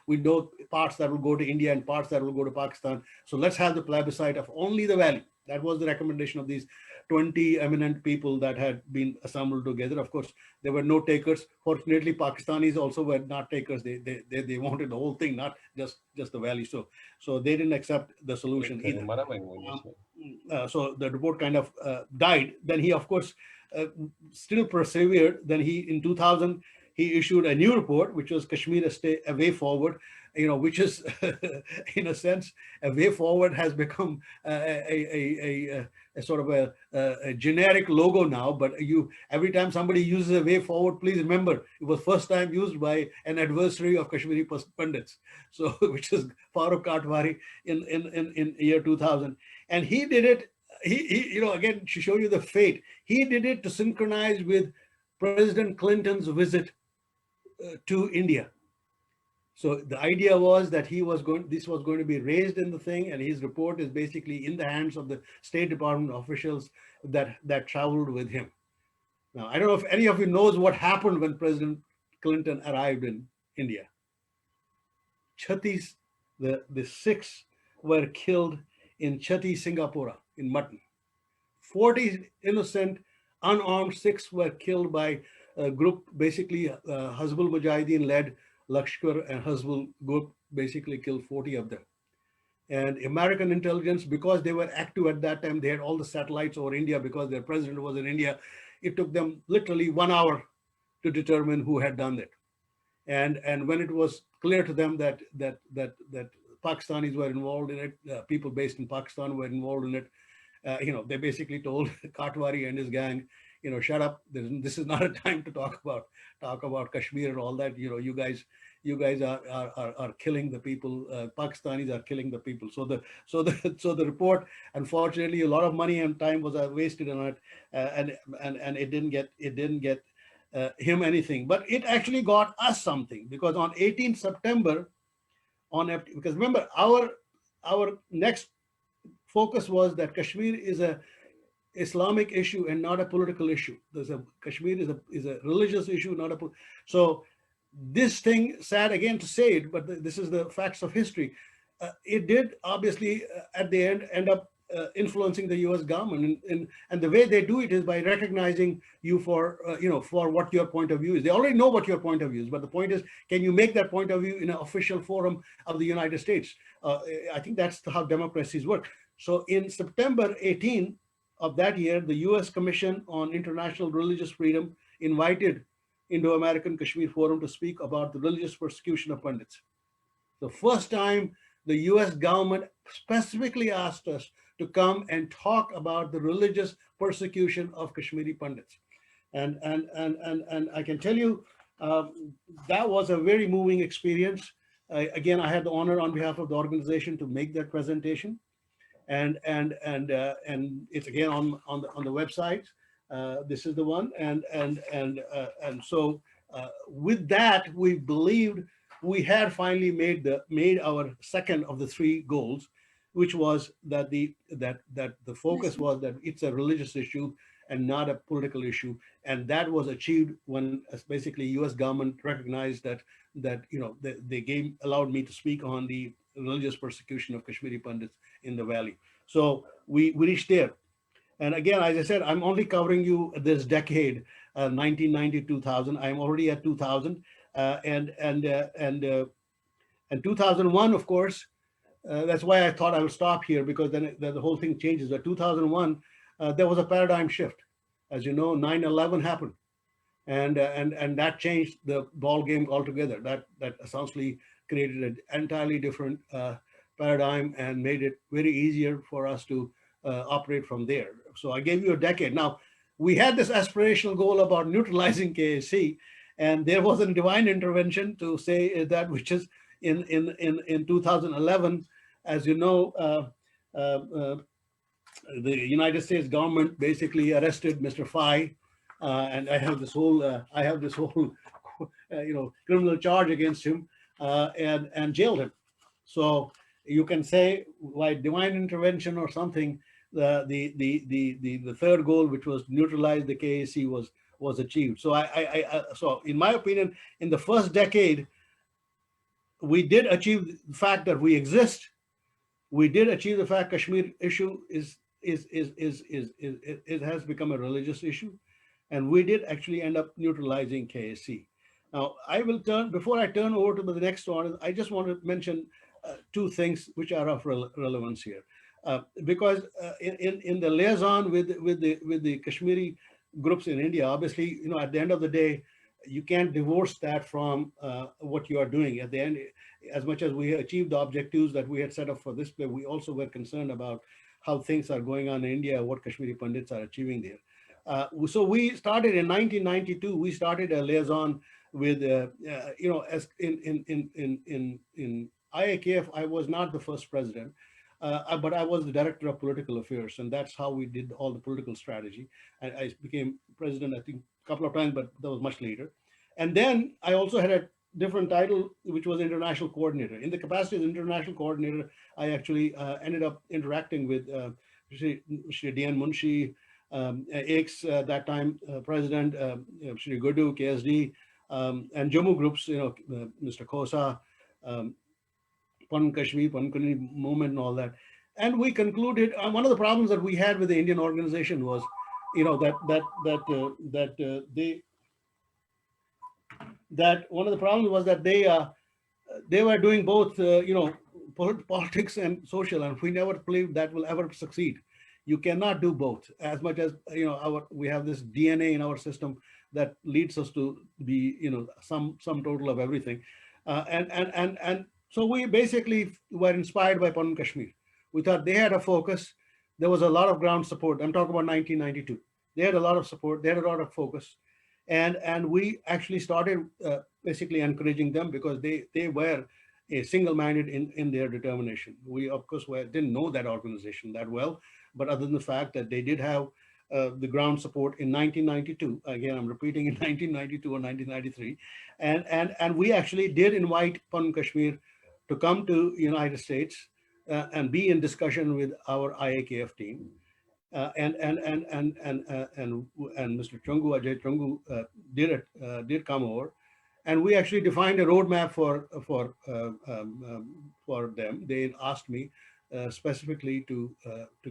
we know parts that will go to India and parts that will go to Pakistan. So let's have the plebiscite of only the valley. That was the recommendation of these 20 eminent people that had been assembled together. Of course, there were no takers. Fortunately, Pakistanis also were not takers. They wanted the whole thing, not just the valley. So they didn't accept the solution either. So the report kind of died. Then he, of course, still persevered. Then in 2000, he issued a new report, which was Kashmir a Way Forward, which is, in a sense, a way forward has become a sort of a generic logo now. But every time somebody uses a way forward, please remember it was first time used by an adversary of Kashmiri Pandits, so which is Farooq Katwari in year 2000, and he did it. He again, to show you the fate, he did it to synchronize with President Clinton's visit to India. So the idea was that this was going to be raised in the thing, and his report is basically in the hands of the State Department officials that traveled with him. Now, I don't know if any of you knows what happened when President Clinton arrived in India. The Sikhs were killed in Chatti, Singapore, in Mutton. 40 innocent, unarmed Sikhs were killed by a group, basically Hizbul Mujahideen led Lashkar and Hizbul group basically killed 40 of them. And American intelligence, because they were active at that time, they had all the satellites over India because their president was in India. It took them literally 1 hour to determine who had done it. And when it was clear to them that Pakistanis were involved in it, people based in Pakistan were involved in it, they basically told Katwari and his gang, shut up. This is not a time to talk about Kashmir and all that. You guys are killing the people. Pakistanis are killing the people. So the report, unfortunately, a lot of money and time was wasted on it, and it didn't get him anything. But it actually got us something, because on 18th September, because remember our next focus was that Kashmir is a Islamic issue and not a political issue. Kashmir is a religious issue, not a so this thing, sad again to say it, but this is the facts of history. It did obviously at the end up influencing the U.S. government, and the way they do it is by recognizing you for what your point of view is. They already know what your point of view is, but the point is, can you make that point of view in an official forum of the United States? I think that's how democracies work. So in September 18 of that year, the U.S. Commission on International Religious Freedom invited Indo-American Kashmir Forum to speak about the religious persecution of Pandits. The first time the U.S. government specifically asked us to come and talk about the religious persecution of Kashmiri Pandits. And I can tell you, That was a very moving experience. Again, I had the honor on behalf of the organization to make that presentation, and it's again on the website. This is the one, and so with that, we believed we had finally made our second of the three goals, which was that the focus was that it's a religious issue and not a political issue, and that was achieved when basically U.S. government recognized that they allowed me to speak on the religious persecution of Kashmiri Pandits in the valley. So we reached there. And again, as I said, I'm only covering you this decade, 1990 2000. I'm already at 2000, and 2001, of course. That's why I thought I would stop here, because then the whole thing changes. But 2001, there was a paradigm shift. As you know, 9/11 happened, and that changed the ball game altogether. That essentially created an entirely different paradigm and made it very easier for us to operate from there. So I gave you a decade. Now, we had this aspirational goal about neutralizing KAC, and there was a divine intervention to say that, which is in 2011, as you know, the United States government basically arrested Mr. Fai, and I have this whole criminal charge against him, and jailed him. So you can say, like divine intervention or something, the third goal, which was neutralize the KAC, was achieved. So so in my opinion, in the first decade, we did achieve the fact that we exist. We did achieve the fact Kashmir issue has become a religious issue, and we did actually end up neutralizing KAC. Now, before I turn over to the next one, I just want to mention two things which are of relevance here, because in the liaison with the Kashmiri groups in India, obviously, at the end of the day, you can't divorce that from what you are doing. At the end, as much as we achieved the objectives that we had set up for this play, we also were concerned about how things are going on in India, what Kashmiri Pandits are achieving there. So we started in 1992. We started a liaison with, as in IAKF. I was not the first president, but I was the director of political affairs, and that's how we did all the political strategy. I became president, I think, a couple of times, but that was much later. And then I also had a different title, which was international coordinator. In the capacity as international coordinator, I actually ended up interacting with Shri D.N. Munshi, that time president, Shri Gudu, KSD, and Jammu groups, Mr. Khosa, Pan Kashmir, Pan Kashmir movement, and all that. And we concluded one of the problems that we had with the Indian organization was, that one of the problems was that they were doing both, politics and social, and we never believed that will ever succeed. You cannot do both. As much as we have this DNA in our system that leads us to be, some total of everything, and so we basically were inspired by Pan Kashmir. We thought they had a focus. There was a lot of ground support. I'm talking about 1992. They had a lot of support. They had a lot of focus. And we actually started basically encouraging them, because they were single-minded in their determination. We, of course, didn't know that organization that well, but other than the fact that they did have the ground support in 1992, again, I'm repeating, in 1992 or 1993, and we actually did invite Pan Kashmir to come to United States and be in discussion with our IAKF team. And Mr. Chungu, Ajay Chungu, did come over, and we actually defined a roadmap for them. They asked me specifically to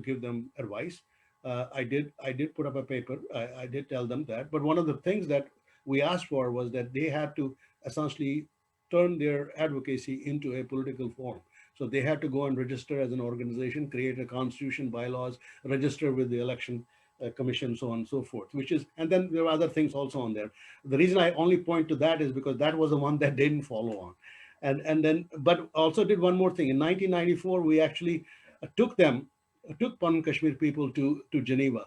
give them advice. I did put up a paper. I did tell them that. But one of the things that we asked for was that they had to essentially turn their advocacy into a political form. So they had to go and register as an organization, create a constitution, bylaws, register with the election commission, so on and so forth, and then there were other things also on there. The reason I only point to that is because that was the one that didn't follow on. But also did one more thing. In 1994, we actually took Pan Kashmir people to Geneva.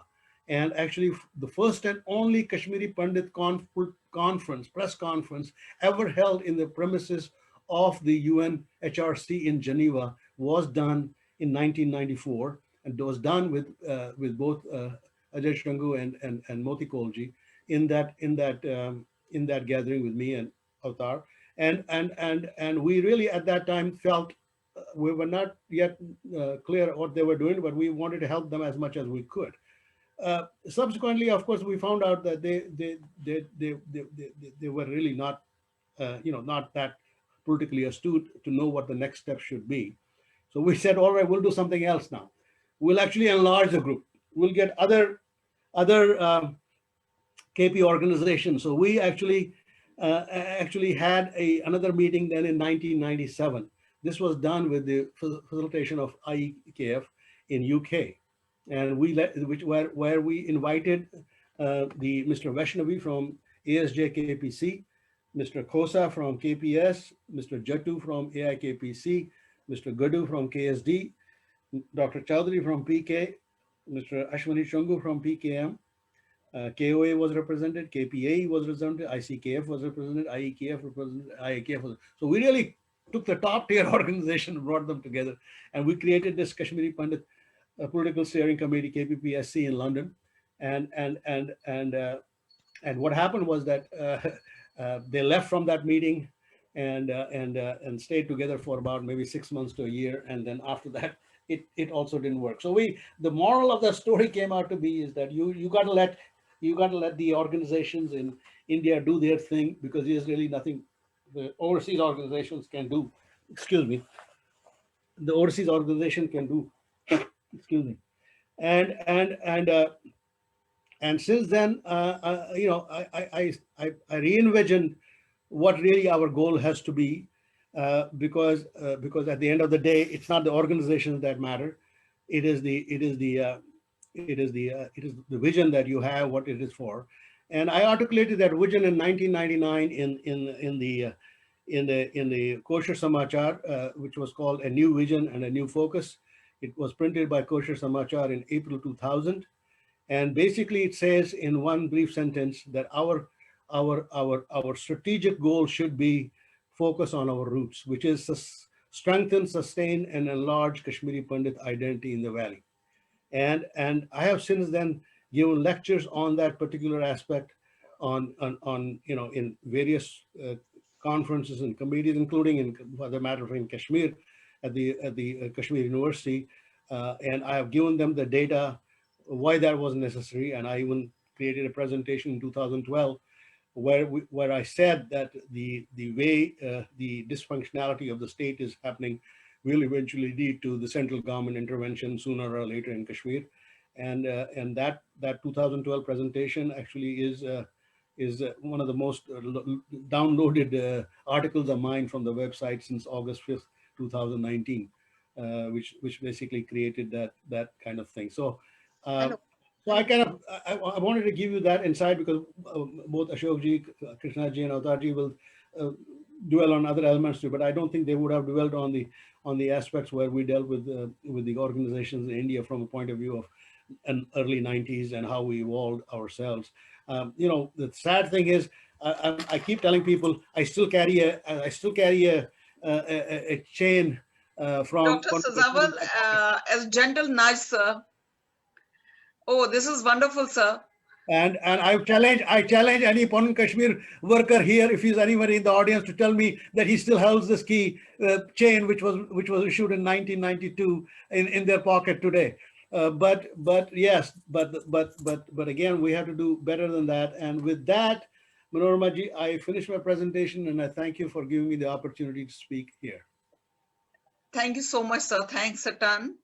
and actually the first and only Kashmiri Pandit press conference ever held in the premises of the UN HRC in Geneva was done in 1994, and it was done with both Ajay Shangu and Moti Kolji in that gathering with me and Avtar, and we really at that time felt we were not yet clear what they were doing, but we wanted to help them as much as we could. Subsequently, of course, we found out that they were really not not that politically astute to know what the next step should be. So we said, all right, we'll do something else now. We'll actually enlarge the group. We'll get other KP organizations. So we actually had another meeting then in 1997. This was done with the facilitation of IEKF in UK, and where we invited the Mr. Vaishnavi from ASJ KPC, Mr. Khosa from KPS, Mr. Jattu from AIKPC, Mr. Gadu from KSD, Dr. Chowdhury from PK, Mr. Ashwani Shungu from PKM, KOA was represented, KPA was represented, ICKF was represented, IEKF represented, IAKF was. So we really took the top tier organization and brought them together, and we created this Kashmiri Pandit Political Steering Committee, KPPSC, in London, and what happened was that they left from that meeting and stayed together for about maybe 6 months to a year, and then after that it also didn't work. So the moral of the story came out to be is that you got to let the organizations in India do their thing, because there's really nothing the overseas organizations can do. Excuse me. The overseas organization can do. Excuse me. And since then, I re-envisioned what really our goal has to be, because at the end of the day, it's not the organizations that matter. It is the vision that you have, what it is for. And I articulated that vision in 1999 in the Kosher Samachar, which was called A New Vision and a New Focus. It was printed by Kosher Samachar in April 2000. And basically it says in one brief sentence that our strategic goal should be focus on our roots, which is to strengthen, sustain, and enlarge Kashmiri Pandit identity in the valley. And I have since then given lectures on that particular aspect on in various conferences and committees, including for the matter in Kashmir at the Kashmir University, and I have given them the data why that was necessary, and I even created a presentation in 2012 where I said that the way the dysfunctionality of the state is happening will eventually lead to the central government intervention sooner or later in Kashmir, and that 2012 presentation actually is one of the most downloaded articles of mine from the website since August 5th, 2019, which basically created that kind of thing. So I wanted to give you that insight, because both Ashokji, Krishnaji, and Avtarji will dwell on other elements too, but I don't think they would have dwelled on the aspects where we dealt with the organizations in India from a point of view of an early 90s and how we evolved ourselves. The sad thing is, I keep telling people I still carry a chain from Dr. Sazawal, as gentle nudge, sir. Oh, this is wonderful, sir. And I challenge any Pon Kashmir worker here, if he's anybody in the audience, to tell me that he still holds this key chain, which was issued in 1992 in their pocket today. But again, we have to do better than that. And with that, Manorama ji, I finish my presentation, and I thank you for giving me the opportunity to speak here. Thank you so much, sir. Thanks a ton.